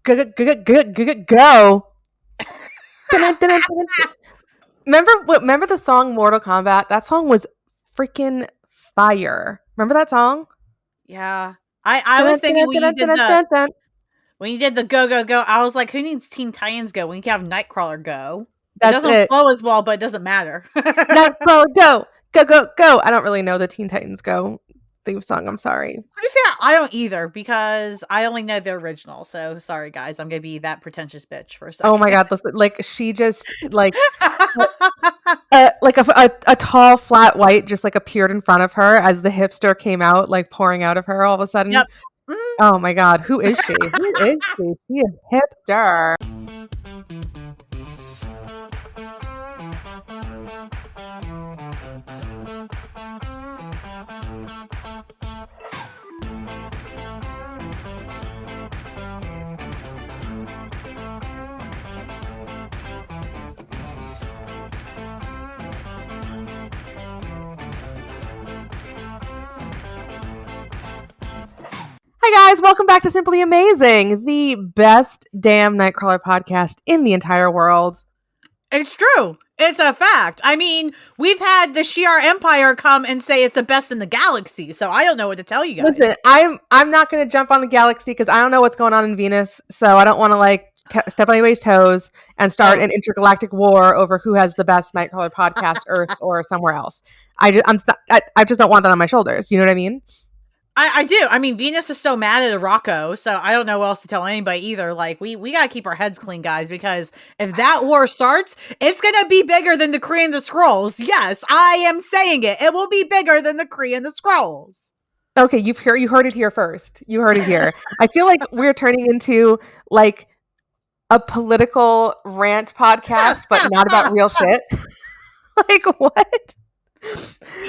Go. Remember the song Mortal Kombat? That song was freaking fire. Remember that song? Yeah. I was thinking when you did the go, go, go, I was like, who needs Teen Titans Go? We need to have Nightcrawler go. It doesn't flow as well, but it doesn't matter. Nightcrawler go. Go, go, go. I don't really know the Teen Titans Go theme song. I'm sorry. To be fair, I don't either because I only know the original. So sorry, guys. I'm gonna be that pretentious bitch for a second. Oh my god! Listen, like she just like a tall flat white just like appeared in front of her as the hipster came out, like pouring out of her all of a sudden. Yep. Oh my god! Who is she? Who is she? She is hipster. Hi guys, welcome back to Simply Amazing, the best damn Nightcrawler podcast in the entire world. It's true. It's a fact. I mean, we've had the Shi'ar Empire come and say it's the best in the galaxy, so I don't know what to tell you guys. Listen, I'm not going to jump on the galaxy because I don't know what's going on in Venus, so I don't want to like step on anybody's toes and start an intergalactic war over who has the best Nightcrawler podcast, Earth or somewhere else. I just don't want that on my shoulders. You know what I mean? I do. I mean, Venus is still mad at Rocco, so I don't know what else to tell anybody either. Like, we got to keep our heads clean, guys, because if that war starts, it's going to be bigger than the Kree and the Skrulls. Yes, I am saying it. It will be bigger than the Kree and the Skrulls. Okay, you heard it here first. You heard it here. I feel like we're turning into, like, a political rant podcast, but not about real shit. Like, what?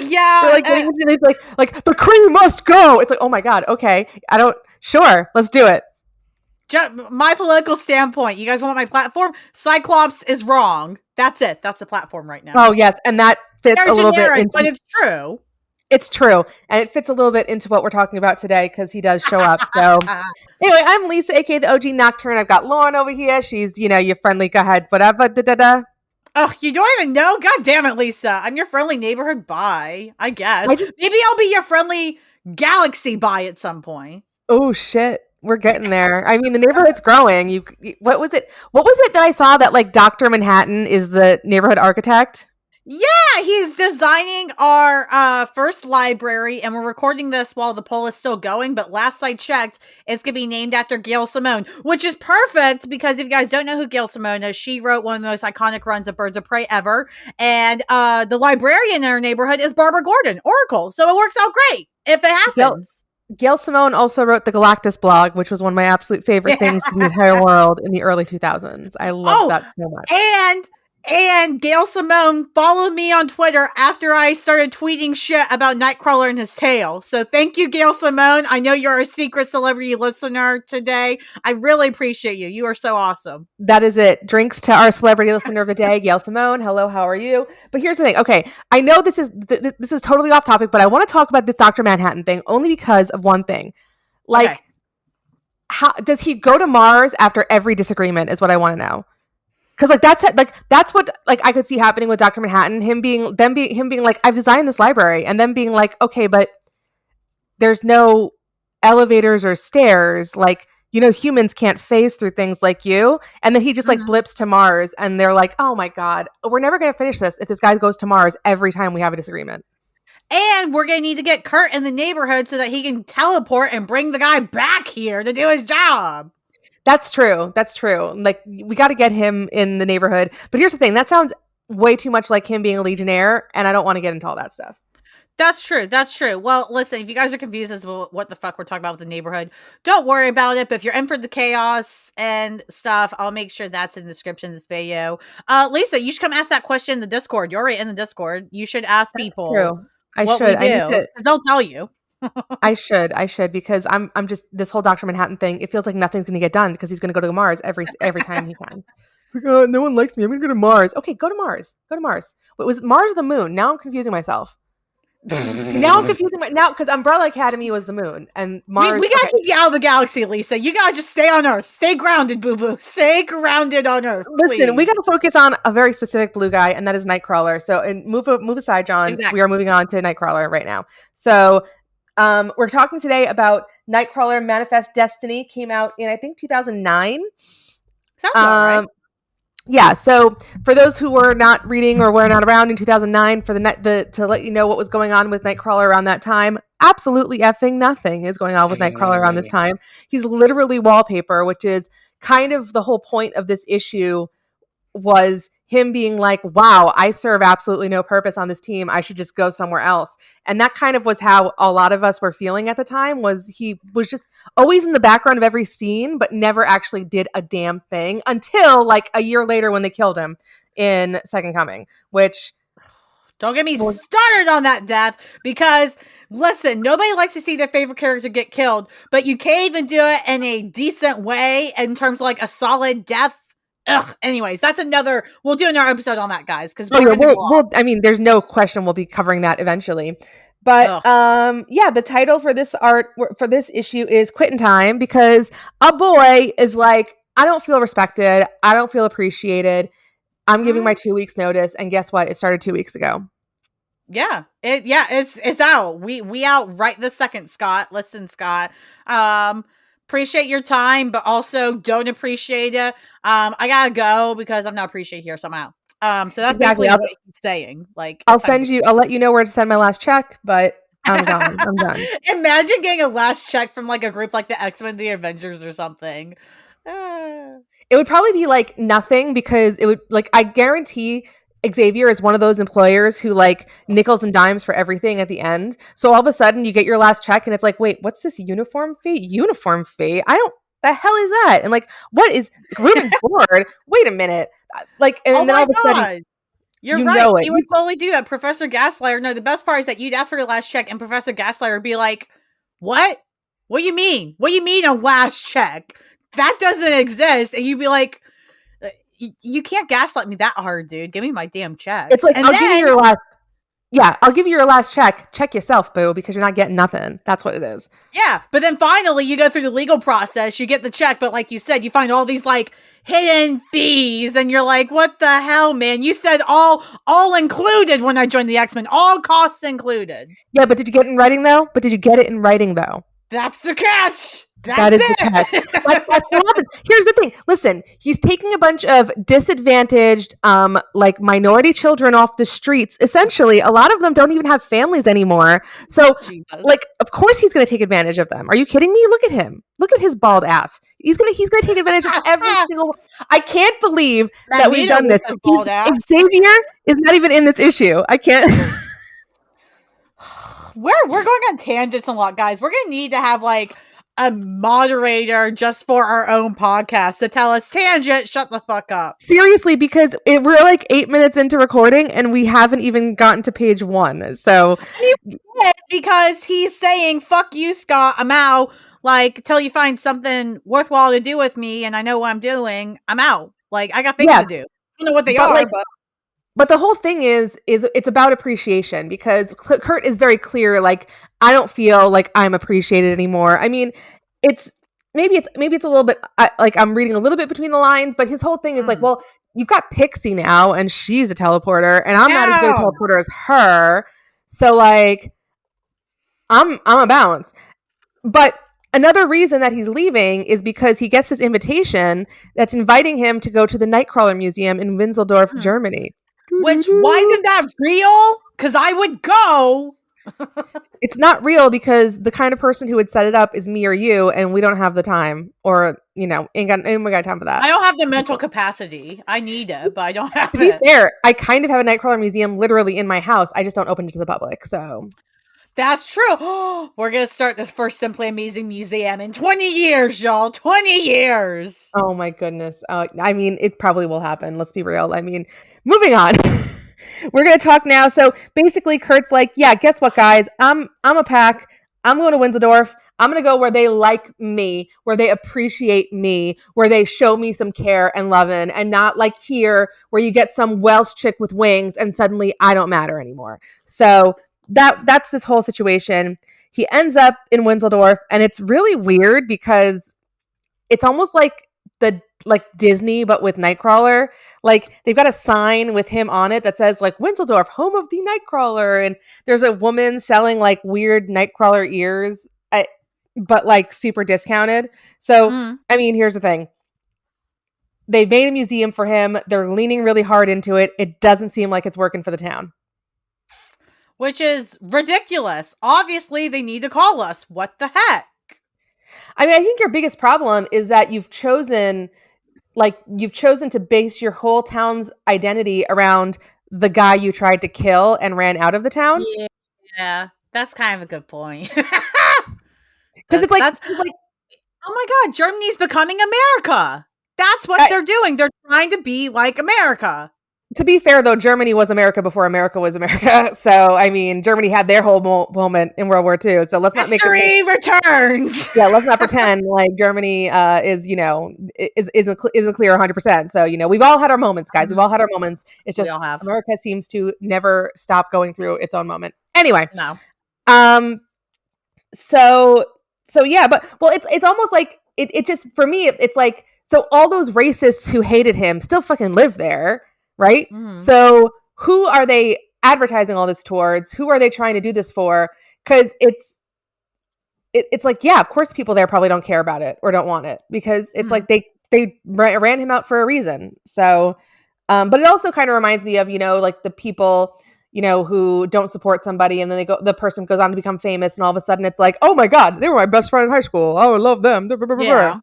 Yeah, they're like getting into these like the Kree must go. It's like, oh my god, okay, sure, let's do it. My political standpoint. You guys want my platform? Cyclops is wrong. That's it. That's the platform right now. Oh yes, and that fits a little bit into, but it's true. It's true, and it fits a little bit into what we're talking about today because he does show up. So anyway, I'm Lisa, aka the OG Nocturne. I've got Lauren over here. She's your friendly. Go ahead, whatever. Oh, you don't even know? God damn it, Lisa. I'm your friendly neighborhood bye, I guess. Maybe I'll be your friendly galaxy bye at some point. Oh, shit. We're getting there. I mean, the neighborhood's growing. What was it that I saw that, like, Dr. Manhattan is the neighborhood architect? Yeah, he's designing our first library, and we're recording this while the poll is still going, but last I checked, it's going to be named after Gail Simone, which is perfect, because if you guys don't know who Gail Simone is, she wrote one of the most iconic runs of Birds of Prey ever, and the librarian in our neighborhood is Barbara Gordon, Oracle, so it works out great, if it happens. Gail Simone also wrote the Galactus blog, which was one of my absolute favorite things in the entire world in the early 2000s. I love that so much. And Gail Simone followed me on Twitter after I started tweeting shit about Nightcrawler and his tail. So thank you, Gail Simone. I know you're a secret celebrity listener today. I really appreciate you. You are so awesome. That is it. Drinks to our celebrity listener of the day, Gail Simone. Hello, how are you? But here's the thing. Okay, I know this is totally off topic, but I want to talk about this Dr. Manhattan thing only because of one thing. Like, okay. How does he go to Mars after every disagreement is what I want to know. Because that's what I could see happening with Dr. Manhattan, him being like, I've designed this library, and then being like, okay, but there's no elevators or stairs, like, humans can't phase through things like you, and then he just like blips to Mars, and they're like, oh my god, we're never gonna finish this if this guy goes to Mars every time we have a disagreement. And we're gonna need to get Kurt in the neighborhood so that he can teleport and bring the guy back here to do his job. That's true. Like, we got to get him in the neighborhood. But here's the thing. That sounds way too much like him being a Legionnaire, and I don't want to get into all that stuff. That's true. Well, listen, if you guys are confused as to what the fuck we're talking about with the neighborhood, don't worry about it. But if you're in for the chaos and stuff, I'll make sure that's in the description of this video. Lisa, you should come ask that question in the Discord. You're already in the Discord. You should ask people. True. I what should. We do, because they'll tell you. I should because I'm just, this whole Dr. Manhattan thing, it feels like nothing's going to get done because he's going to go to Mars every time he can. No one likes me. I'm going to go to Mars. Okay, go to Mars. Wait, was it Mars or the moon? Now I'm confusing myself. Now I'm confusing now because Umbrella Academy was the moon and Mars. We gotta get you out of the galaxy, Lisa. You gotta just stay on Earth. Stay grounded, boo boo. Stay grounded on Earth. Listen, please. we got to focus on a very specific blue guy, and that is Nightcrawler. So, and move aside, John. Exactly. We are moving on to Nightcrawler right now. So, we're talking today about Nightcrawler Manifest Destiny. Came out in I think 2009. Sounds right. Yeah, so for those who were not reading or were not around in 2009, for to let you know what was going on with Nightcrawler around that time, absolutely effing nothing is going on with Nightcrawler around this time. He's literally wallpaper, which is kind of the whole point of this issue, was him being like, wow, I serve absolutely no purpose on this team. I should just go somewhere else. And that kind of was how a lot of us were feeling at the time, was he was just always in the background of every scene, but never actually did a damn thing until like a year later when they killed him in Second Coming, which... Don't get me started on that death, because listen, nobody likes to see their favorite character get killed, but you can't even do it in a decent way in terms of like a solid death. Ugh. Anyways, we'll do another episode on that, guys. Because I mean, there's no question we'll be covering that eventually. But yeah, the title for this issue is Quitting Time, because a boy is like, I don't feel respected. I don't feel appreciated. I'm giving my 2 weeks notice, and guess what? It started 2 weeks ago. Yeah, it's out. We out right this second, Scott. Listen, Scott. Appreciate your time, but also don't appreciate it. I gotta go because I'm not appreciated here somehow. So that's exactly what he's saying. Like, I'll let you know where to send my last check, but I'm gone. I'm done. Imagine getting a last check from like a group like the X-Men, the Avengers, or something. It would probably be like nothing, because it would, like, I guarantee Xavier is one of those employers who like nickels and dimes for everything at the end. So all of a sudden you get your last check and it's like, wait, what's this uniform fee? The hell is that? And like, what is room and board? Wait a minute. Like, and then all of a sudden, you're right. He would totally do that. Professor Gaslighter. No, the best part is that you'd ask for your last check and Professor Gaslighter would be like, what? What do you mean? What do you mean a last check? That doesn't exist. And you'd be like, you can't gaslight me that hard, dude. Give me my damn check. It's like, I'll give you your last check. Check yourself, boo, because you're not getting nothing. That's what it is. Yeah, but then finally you go through the legal process, you get the check, but like you said, you find all these like hidden fees, and you're like, what the hell, man? You said all included when I joined the X-Men, all costs included. Yeah, but did you get it in writing though? That's the catch. That is the catch. That's what happens. Here's the thing. Listen, he's taking a bunch of disadvantaged, like minority children off the streets. Essentially, a lot of them don't even have families anymore. So, like, of course he's going to take advantage of them. Are you kidding me? Look at him. Look at his bald ass. He's gonna take advantage of every single. I can't believe that we've done this. Xavier is not even in this issue. I can't. We're going on tangents a lot, guys. We're gonna need to have like a moderator just for our own podcast to tell us, Tangent, shut the fuck up. Seriously, because we're like 8 minutes into recording and we haven't even gotten to page 1. So because he's saying, fuck you, Scott, I'm out. Like, till you find something worthwhile to do with me and I know what I'm doing, I'm out. Like, I got things to do. I don't know what they are, but the whole thing is it's about appreciation, because Kurt is very clear, like, I don't feel like I'm appreciated anymore. I mean, maybe it's a little bit like I'm reading a little bit between the lines, but his whole thing is like, well, you've got Pixie now and she's a teleporter and I'm not as good a teleporter as her. So like I'm a bounce. But another reason that he's leaving is because he gets this invitation that's inviting him to go to the Nightcrawler Museum in Winseldorf, Germany. Which, why isn't that real? Because I would go. It's not real because the kind of person who would set it up is me or you, and we don't have the time, or ain't got time for that. I don't have the mental capacity. I need it, but I don't have it. To be fair, I kind of have a Nightcrawler museum literally in my house. I just don't open it to the public. So that's true. We're gonna start this first Simply Amazing museum in 20 years, y'all. 20 years. Oh my goodness. I mean, it probably will happen. Let's be real. I mean, moving on. We're going to talk now. So basically Kurt's like, yeah, guess what, guys? I'm a pack. I'm going to Winseldorf. I'm going to go where they like me, where they appreciate me, where they show me some care and loving, and not like here where you get some Welsh chick with wings and suddenly I don't matter anymore. So that's this whole situation. He ends up in Winseldorf, and it's really weird because it's almost like Disney, but with Nightcrawler. Like they've got a sign with him on it that says like Winseldorf, home of the Nightcrawler, and there's a woman selling like weird Nightcrawler ears, but like super discounted. So I mean, here's the thing. They've made a museum for him. They're leaning really hard into it. It doesn't seem like it's working for the town. Which is ridiculous. Obviously, they need to call us. What the heck? I mean, I think your biggest problem is that you've chosen to base your whole town's identity around the guy you tried to kill and ran out of the town. Yeah, that's kind of a good point. Because it's like, oh my God, Germany's becoming America. That's what they're doing. They're trying to be like America. To be fair, though, Germany was America before America was America. So, I mean, Germany had their whole moment in World War II. So let's not make history returns. Yeah, let's not pretend like Germany isn't clear 100%. So, we've all had our moments, guys. We've all had our moments. It's just America seems to never stop going through its own moment. Anyway, no. So yeah, but it's almost like it just for me it's like, so all those racists who hated him still fucking live there. Right? So who are they advertising all this towards? Who are they trying to do this for? Because it's like, yeah, of course people there probably don't care about it or don't want it, because it's like they ran him out for a reason. So, but it also kind of reminds me of, like the people, who don't support somebody, and then the person goes on to become famous, and all of a sudden it's like, oh my God, they were my best friend in high school. Oh, I love them. Yeah.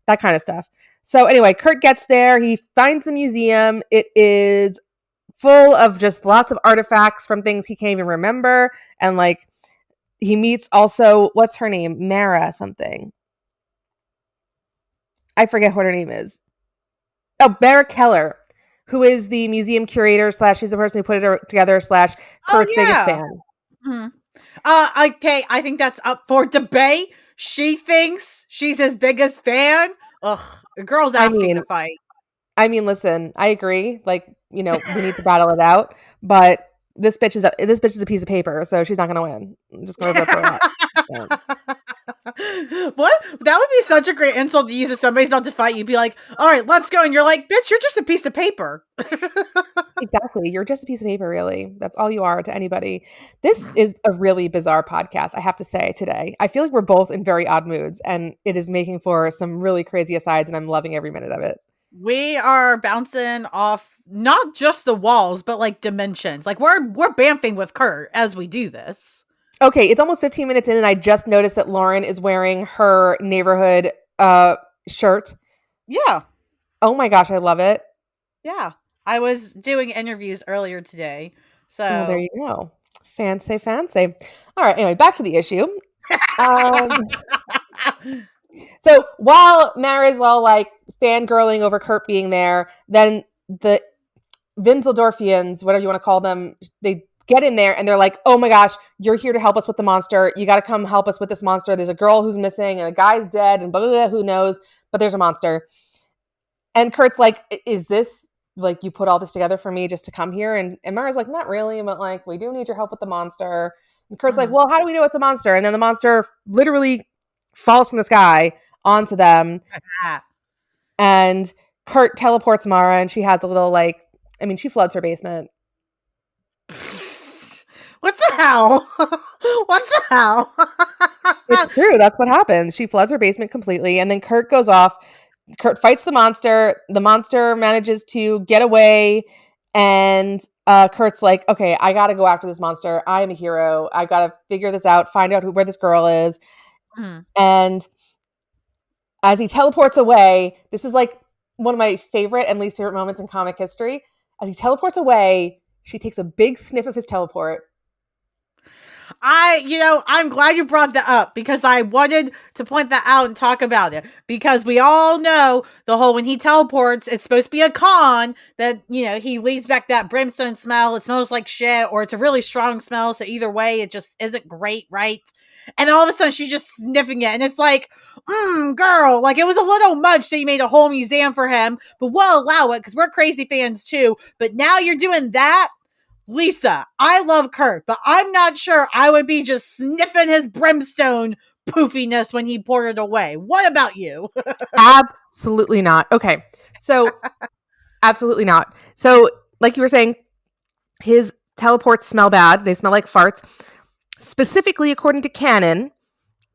That kind of stuff. So anyway, Kurt gets there. He finds the museum. It is full of just lots of artifacts from things he can't even remember. And like, he meets also, what's her name? Mara something. I forget what her name is. Oh, Mara Keller, who is the museum curator / she's the person who put it together / Kurt's biggest fan. Okay, I think that's up for debate. She thinks she's his biggest fan. Ugh. The girl's asking to fight. I mean, listen, I agree. Like, we need to battle it out. But this bitch is a piece of paper, so she's not going to win. I'm just going to rip her out. So. What? That would be such a great insult to use if somebody's about to fight. You'd be like, all right, let's go. And you're like, bitch, you're just a piece of paper. Exactly. You're just a piece of paper, really. That's all you are to anybody. This is a really bizarre podcast, I have to say, today. I feel like we're both in very odd moods, and it is making for some really crazy asides, and I'm loving every minute of it. We are bouncing off not just the walls, but like dimensions. Like we're bamfing with Kurt as we do this. Okay, it's almost 15 minutes in, and I just noticed that Lauren is wearing her neighborhood shirt. Yeah. Oh my gosh, I love it. Yeah. I was doing interviews earlier today. So there you go. Fancy. All right, anyway, back to the issue. So while Mara's all like fangirling over Kurt being there, then the Winseldorfians, whatever you want to call them, they get in there and they're like, oh my gosh, you're here to help us with the monster. You got to come help us with this monster. There's a girl who's missing and a guy's dead and blah, blah, blah, who knows, but there's a monster. And Kurt's like, is this like, you put all this together for me just to come here? And Mara's like, not really, but like, we do need your help with the monster. And Kurt's like, well, how do we know it's a monster? And then the monster literally falls from the sky onto them. And Kurt teleports Mara, and she has a little she floods her basement. What the hell? What the hell? It's true. That's what happens. She floods her basement completely, and then Kurt goes off. Kurt fights the monster. The monster manages to get away, and Kurt's like, okay, I got to go after this monster. I am a hero. I got to figure this out, find out where this girl is. And as he teleports away, this is like one of my favorite and least favorite moments in comic history. As he teleports away, she takes a big sniff of his teleport. I'm glad you brought that up, because I wanted to point that out and talk about it, because we all know the whole, when he teleports, it's supposed to be a con that, he leaves back that brimstone smell. It smells like shit, or it's a really strong smell. So either way, it just isn't great. Right. And all of a sudden she's just sniffing it. And it's like, girl, like it was a little much that you made a whole museum for him, but we'll allow it because we're crazy fans too. But now you're doing that. Lisa, I love Kurt, but I'm not sure I would be just sniffing his brimstone poofiness when he poured it away. What about you? Absolutely not. Okay. So, absolutely not. So, like you were saying, his teleports smell bad. They smell like farts. Specifically, according to canon,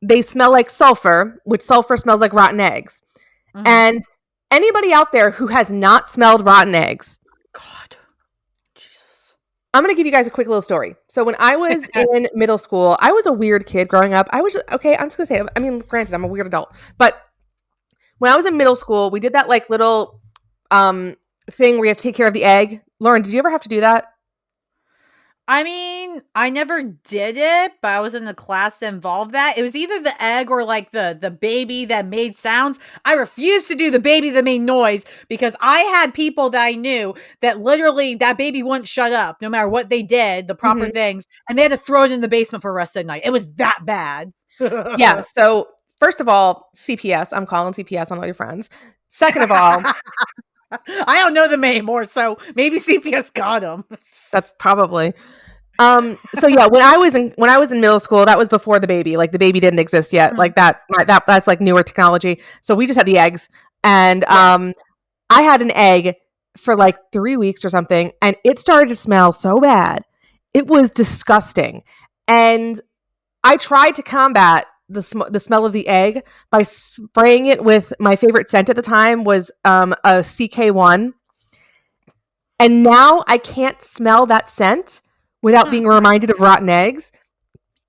they smell like sulfur, which sulfur smells like rotten eggs. Mm-hmm. And anybody out there who has not smelled rotten eggs, God. Jesus. I'm going to give you guys a quick little story. So when I was in middle school, I was a weird kid growing up. I'm just going to say, I mean, granted, I'm a weird adult, but when I was in middle school, we did that like little thing where you have to take care of the egg. Lauren, did you ever have to do that? I mean, I never did it, but I was in the class that involved that. It was either the egg or like the baby that made sounds. I refused to do the baby that made noise because I had people that I knew that literally that baby wouldn't shut up no matter what they did, the proper things, and they had to throw it in the basement for the rest of the night. It was that bad. Yeah. So first of all, CPS. I'm calling CPS on all your friends. Second of all, I don't know them anymore, so maybe CPS got them. That's probably. So yeah, when I was in middle school, that was before the baby. Like the baby didn't exist yet. Mhm. Like that's like newer technology. So we just had the eggs, and Yeah. I had an egg for like 3 weeks or something, and it started to smell so bad. It was disgusting, and I tried to combat the smell of the egg by spraying it with my favorite scent at the time was a CK1. And now I can't smell that scent without being reminded of rotten eggs.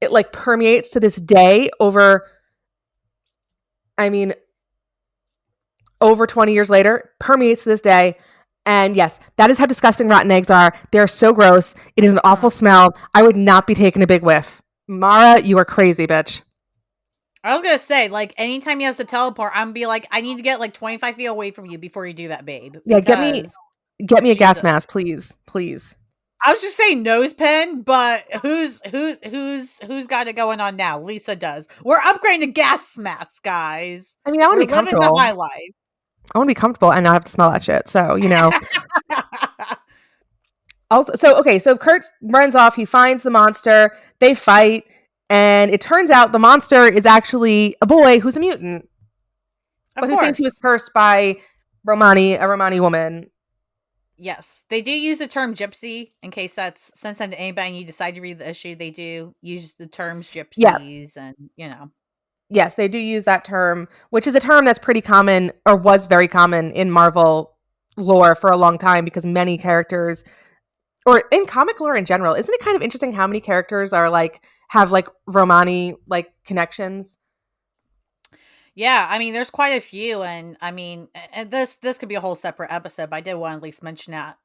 It like permeates to this day over 20 years later, permeates to this day. And yes, that is how disgusting rotten eggs are. They're so gross. It is an awful smell. I would not be taking a big whiff. Mara, you are crazy, bitch. I was gonna say, like, anytime he has to teleport, I'm gonna be like, I need to get like 25 feet away from you before you do that, babe. Yeah, get me a gas Jesus. mask, please. Please. I was just saying nose pen, but who's got it going on now? Lisa does. We're upgrading to gas masks, guys. I mean, I want to be We're living comfortable. the high life. I want to be comfortable and not have to smell that shit. So, you know. Also, so Kurt runs off. He finds the monster. They fight, and it turns out the monster is actually a boy who's a mutant, but who thinks he was cursed by a Romani woman. Yes, they do use the term gypsy in case that's sensitive to anybody and you decide to read the issue. They do use the terms gypsies and, you know. Yes, they do use that term, which is a term that's pretty common or was very common in Marvel lore for a long time because many characters, or in comic lore in general, isn't it kind of interesting how many characters are like have like Romani like connections? Yeah, I mean, there's quite a few, and I mean, and this could be a whole separate episode, but I did want to at least mention that.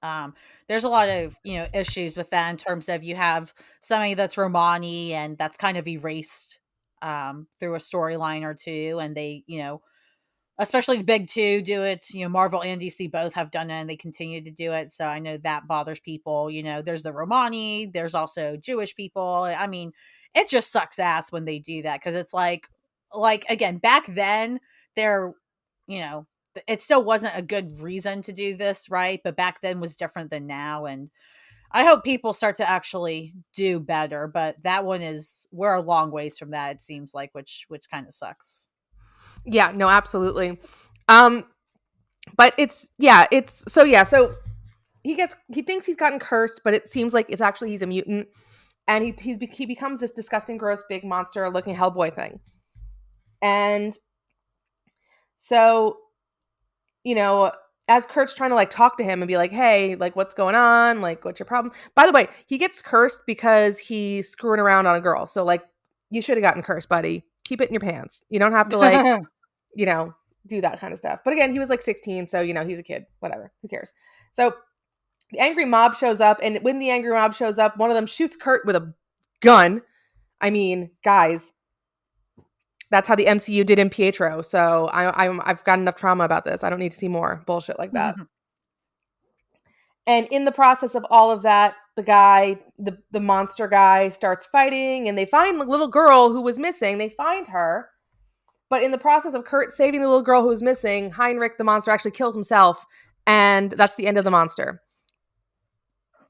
There's a lot of issues with that in terms of you have somebody that's Romani and that's kind of erased through a storyline or two, and they especially the big two do it. Marvel and DC both have done it, and they continue to do it. So I know that bothers people. There's the Romani, there's also Jewish people. I mean, it just sucks ass when they do that because it's like again, back then there, it still wasn't a good reason to do this, right? But back then was different than now, and I hope people start to actually do better. But that one we're a long ways from that. It seems like, which kind of sucks. Yeah, no, absolutely. But so he thinks he's gotten cursed, but it seems like it's actually he's a mutant, and he becomes this disgusting, gross, big monster looking Hellboy thing. And so, as Kurt's trying to like talk to him and be like, hey, like what's going on? Like, what's your problem? By the way, he gets cursed because he's screwing around on a girl. So like, you should have gotten cursed, buddy. Keep it in your pants. You don't have to like, do that kind of stuff. But again, he was like 16. So, he's a kid, whatever, who cares? So the angry mob shows up. And when the angry mob shows up, one of them shoots Kurt with a gun. I mean, guys, that's how the MCU did in Pietro. So I've got enough trauma about this. I don't need to see more bullshit like that. And in the process of all of that, the guy, the monster guy starts fighting, and they find the little girl who was missing. They find her. But in the process of Kurt saving the little girl who was missing, Heinrich, the monster, actually kills himself. And that's the end of the monster.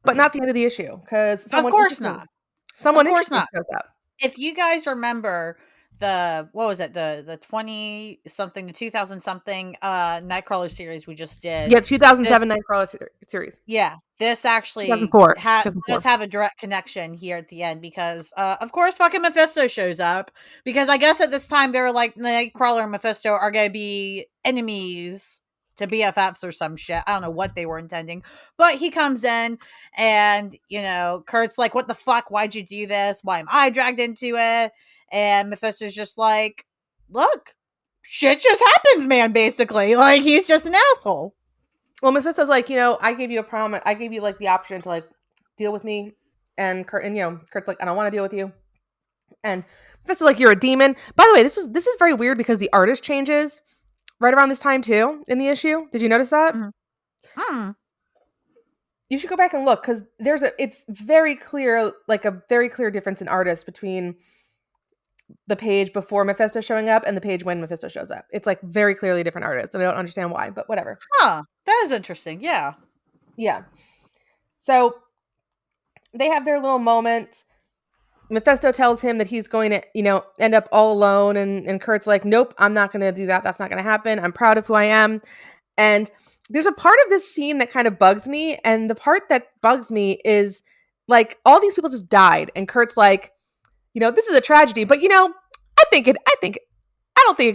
but not the end of the issue because Of course not. Of Someone course interesting not. shows up. If you guys remember what was it, the 20 something, the 2000 something Nightcrawler series we just did. Yeah, 2007 Nightcrawler series. Yeah, this actually 2004. does have a direct connection here at the end because, of course, fucking Mephisto shows up. Because I guess at this time they were like, Nightcrawler and Mephisto are going to be enemies to BFFs or some shit. I don't know what they were intending. But he comes in and, Kurt's like, what the fuck? Why'd you do this? Why am I dragged into it? And Mephisto's just like, look, shit just happens, man, basically. Like, he's just an asshole. Well, Mephisto's like, I gave you a promise. I gave you like the option to like deal with me, and Kurt's like, I don't want to deal with you. And Mephisto's like, you're a demon. By the way, this is very weird because the artist changes right around this time too in the issue. Did you notice that? Mm-hmm. You should go back and look because it's very clear, like a very clear difference in artists between the page before Mephisto showing up and the page when Mephisto shows up. It's like very clearly different artists, and I don't understand why, but whatever. Huh. That is interesting. Yeah. Yeah. So they have their little moment. Mephisto tells him that he's going to, end up all alone, and Kurt's like, nope, I'm not going to do that. That's not going to happen. I'm proud of who I am. And there's a part of this scene that kind of bugs me, and the part that bugs me is like all these people just died, and Kurt's like, this is a tragedy, but I don't think it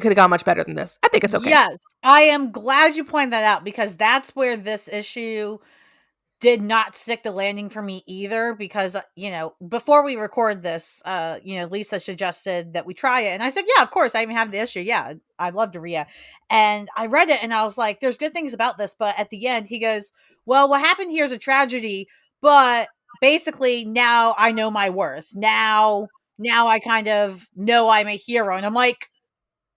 could have gone much better than this. I think it's okay. Yes, I am glad you pointed that out because that's where this issue did not stick the landing for me either. Because before we record this, Lisa suggested that we try it, and I said, yeah, of course. I even have the issue. Yeah, I'd love to read it. And I read it, and I was like, there's good things about this, but at the end, he goes, well, what happened here is a tragedy, but basically now I know my worth. Now I kind of know I'm a hero. And I'm like,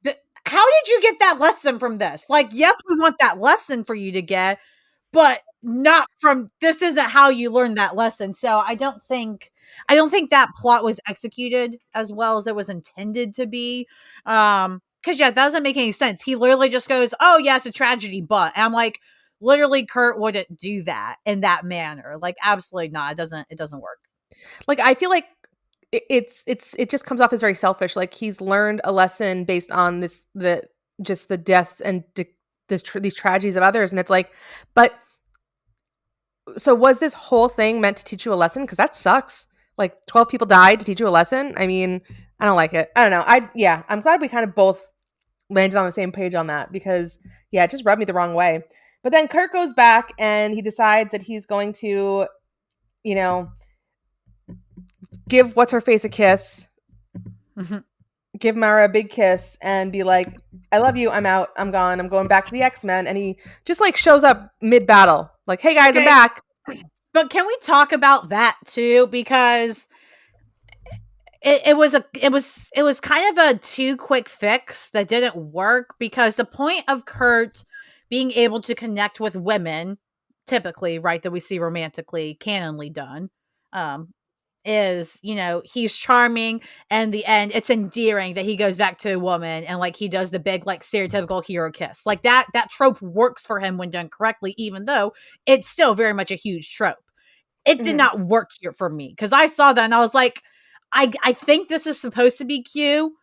how did you get that lesson from this? Like, yes, we want that lesson for you to get, but not from, this isn't how you learn that lesson. So I don't think that plot was executed as well as it was intended to be. Cause yeah, that doesn't make any sense. He literally just goes, oh yeah, it's a tragedy, but, and I'm like, literally Kurt wouldn't do that in that manner. Like, absolutely not. It doesn't work. Like, I feel like it just comes off as very selfish. Like he's learned a lesson based on the deaths and these tragedies of others, and it's like, but so was this whole thing meant to teach you a lesson? Because that sucks. Like 12 people died to teach you a lesson. I mean, I don't like it. I don't know. I'm glad we kind of both landed on the same page on that because it just rubbed me the wrong way. But then Kurt goes back and he decides that he's going to, give what's-her-face a kiss, give Mara a big kiss, and be like, I love you, I'm out, I'm gone, I'm going back to the X-Men. And he just like shows up mid-battle, like, hey guys, okay, I'm back. But can we talk about that too? Because it was kind of a too quick fix that didn't work, because the point of Kurt being able to connect with women, typically, right, that we see romantically, canonly done, is, he's charming, and the end, it's endearing that he goes back to a woman and like he does the big like stereotypical hero kiss. Like that trope works for him when done correctly, even though it's still very much a huge trope. It did not work here for me because I saw that and I was like, I think this is supposed to be Q.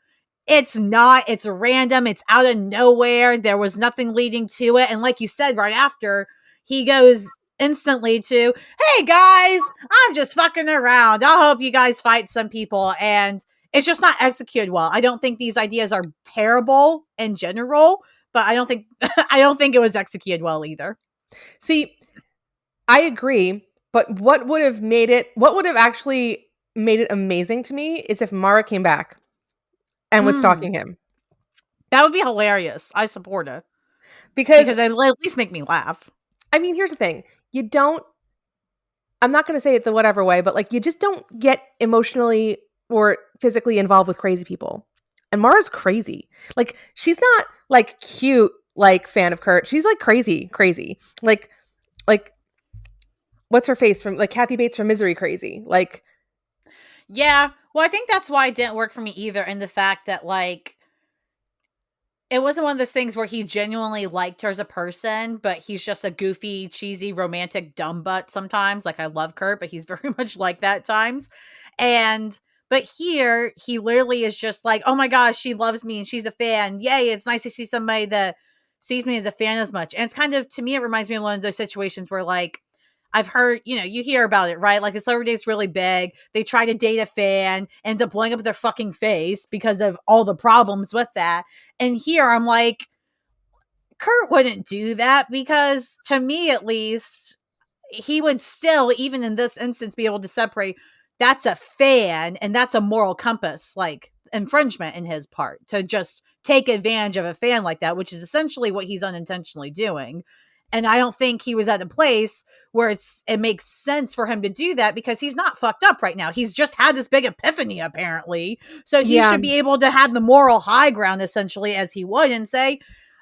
It's not. It's random. It's out of nowhere. There was nothing leading to it. And like you said, right after, he goes instantly to, hey guys, I'm just fucking around. I'll help you guys fight some people. And it's just not executed well. I don't think these ideas are terrible in general, but I don't think it was executed well either. See, I agree. But what would have actually made it amazing to me is if Mara came back and was stalking him. That would be hilarious. I support it. Because it would at least make me laugh. I mean, here's the thing. I'm not going to say it the whatever way, but like, you just don't get emotionally or physically involved with crazy people. And Mara's crazy. Like, she's not like cute, like fan of Kurt. She's like crazy. Like what's her face from like Kathy Bates from Misery crazy. Like, yeah. Well, I think that's why it didn't work for me either. And the fact that like, it wasn't one of those things where he genuinely liked her as a person, but he's just a goofy, cheesy, romantic dumb butt sometimes. Like, I love Kurt, but he's very much like that at times. And but here he literally is just like, oh my gosh, she loves me and she's a fan. Yay, it's nice to see somebody that sees me as a fan as much. And it's kind of, to me, it reminds me of one of those situations where, like, I've heard, you hear about it, right? Like, a celebrity is really big. They try to date a fan, ends up blowing up their fucking face because of all the problems with that. And here I'm like, Kurt wouldn't do that, because to me, at least, he would still, even in this instance, be able to separate that's a fan and that's a moral compass, like, infringement in his part to just take advantage of a fan like that, which is essentially what he's unintentionally doing. And I don't think he was at a place where it makes sense for him to do that, because he's not fucked up right now. He's just had this big epiphany, apparently. So he Yeah. should be able to have the moral high ground, essentially, as he would, and say,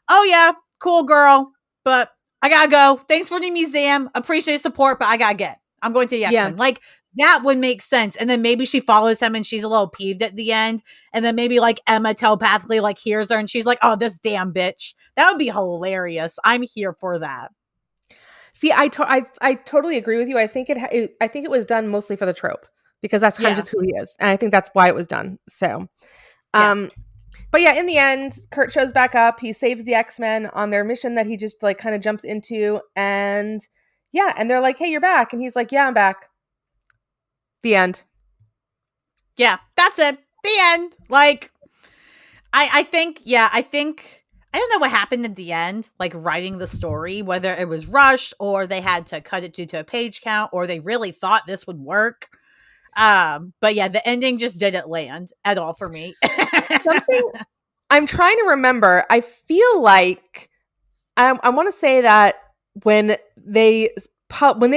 oh yeah, cool girl, but I gotta go. Thanks for the museum. Appreciate support, but I gotta get. I'm going to the Yeah. X-Men. Like, that would make sense. And then maybe she follows him and she's a little peeved at the end. And then maybe, like, Emma telepathically, like, hears her and she's like, oh, this damn bitch. That would be hilarious. I'm here for that. See, I totally agree with you. I think it was done mostly for the trope, because that's kind of just who he is, and I think that's why it was done. So, but yeah, in the end, Kurt shows back up. He saves the X-Men on their mission that he just, like, kind of jumps into, and and they're like, "Hey, you're back," and he's like, "Yeah, I'm back." The end. Yeah, that's it. The end. Like, I think I don't know what happened at the end, like, writing the story, whether it was rushed or they had to cut it due to a page count, or they really thought this would work. But yeah, the ending just didn't land at all for me. Something I'm trying to remember. I feel like I want to say that when they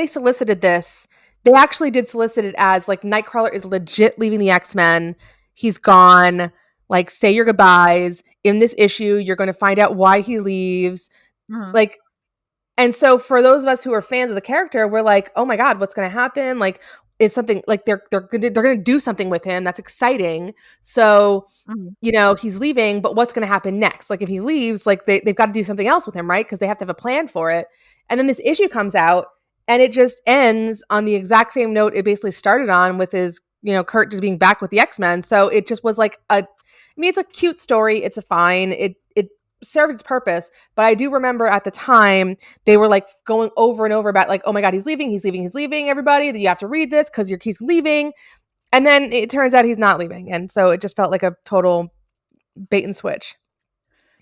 solicited this, they actually did solicit it as, like, Nightcrawler is legit leaving the X-Men. He's gone. Like, say your goodbyes. In this issue, you're going to find out why he leaves. Mhm. Like, and so for those of us who are fans of the character, we're like, oh my God, what's going to happen? Like, is something, like, they're going to do something with him. That's exciting. So, Mhm. he's leaving, but what's going to happen next? Like, if he leaves, like, they've got to do something else with him, right? Because they have to have a plan for it. And then this issue comes out, and it just ends on the exact same note it basically started on, with his, Kurt just being back with the X-Men. So it just was like it's a cute story. It's a fine. It served its purpose. But I do remember at the time they were, like, going over and over about, like, oh my God, he's leaving, everybody. That you have to read this because he's leaving. And then it turns out he's not leaving. And so it just felt like a total bait and switch.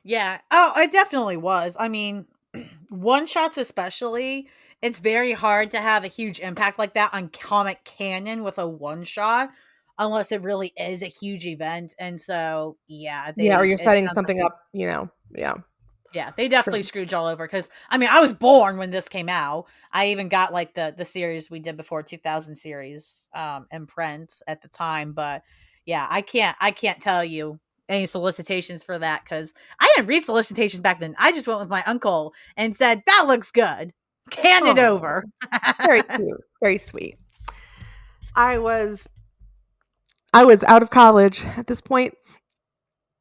Yeah. Oh, it definitely was. I mean, one shots especially, it's very hard to have a huge impact like that on comic canon with a one shot, unless it really is a huge event. And so, yeah, Or you're it setting sounds something like up, yeah. yeah, they definitely True. screwed y'all over, because I mean, I was born when this came out. I even got, like, the series we did before, 2000 series in print at the time, but yeah, I can't tell you any solicitations for that, because I didn't read solicitations back then. I just went with my uncle and said, that looks good. Hand it over. Very cute. Very sweet. I was out of college at this point.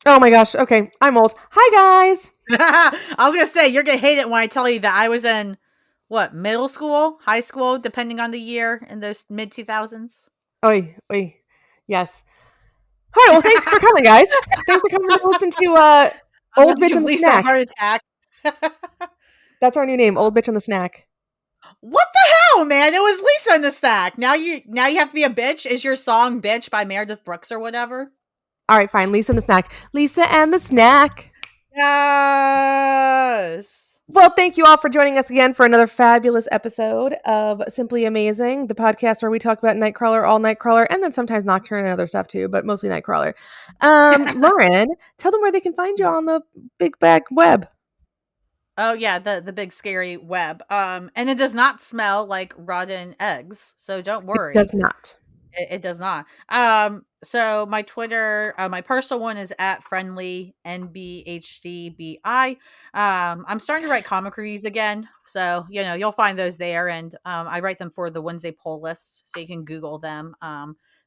Oh my gosh. Okay. I'm old. Hi guys. I was gonna say, you're gonna hate it when I tell you that I was in middle school, high school, depending on the year, in those mid 2000s. Oi. Yes. All right. Well, thanks for coming, guys. Thanks for coming to listen to Old Bitch and the Lisa Snack. heart attack. That's our new name, Old Bitch and the Snack. What the hell, man? It was Lisa in the Snack. Now you have to be a bitch. Is your song "Bitch" by Meredith Brooks or whatever? All right, fine. Lisa and the Snack. Lisa and the Snack. Yes. Well, thank you all for joining us again for another fabulous episode of Simply Amazing, the podcast where we talk about Nightcrawler, all Nightcrawler, and then sometimes Nocturne and other stuff too, but mostly Nightcrawler. Lauren, tell them where they can find you on the big bag web. Oh yeah, the big scary web. And it does not smell like rotten eggs, so don't worry. It does not. It does not. So my Twitter, my personal one is at friendly NBHDBI. I'm starting to write comic reviews again, so you'll find those there, and I write them for the Wednesday poll list, so you can Google them.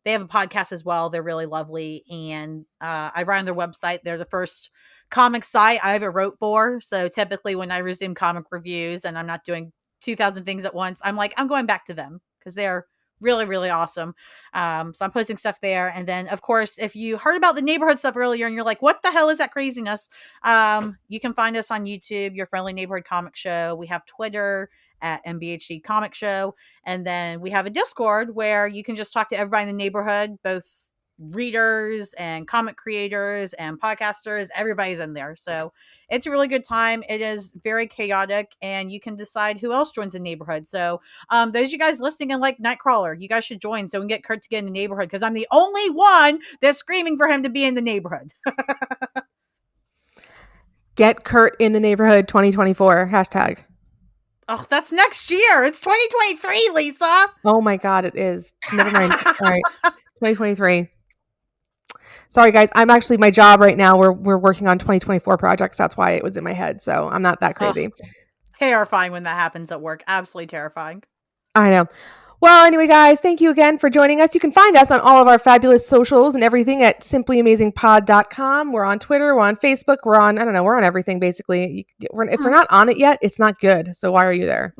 They have a podcast as well. They're really lovely, and I write on their website. They're the first comic site I have a wrote for. So typically when I resume comic reviews and I'm not doing 2,000 things at once, I'm like, I'm going back to them because they're really, really awesome. So I'm posting stuff there. And then, of course, if you heard about the neighborhood stuff earlier and you're like, what the hell is that craziness? You can find us on YouTube, Your Friendly Neighborhood Comic Show. We have Twitter at MBHD Comic Show. And then we have a Discord where you can just talk to everybody in the neighborhood, both readers and comic creators and podcasters. Everybody's in there. So it's a really good time. It is very chaotic, and you can decide who else joins the neighborhood. So those of you guys listening and like Nightcrawler, you guys should join so we can get Kurt to get in the neighborhood, because I'm the only one that's screaming for him to be in the neighborhood. Get Kurt in the neighborhood 2024 hashtag. Oh, that's next year. It's 2023, Lisa. Oh my God, it is. Never mind. All right, 2023. Sorry, guys. I'm actually, my job right now, we're working on 2024 projects. That's why it was in my head. So I'm not that crazy. Oh, terrifying when that happens at work. Absolutely terrifying. I know. Well, anyway, guys, thank you again for joining us. You can find us on all of our fabulous socials and everything at simplyamazingpod.com. We're on Twitter. We're on Facebook. We're on, I don't know, we're on everything, basically. If we're not on it yet, it's not good. So why are you there?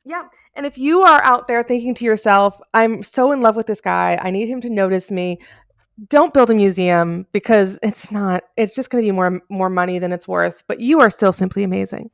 Yeah. And if you are out there thinking to yourself, I'm so in love with this guy, I need him to notice me, don't build a museum, because it's just going to be more money than it's worth, but you are still simply amazing.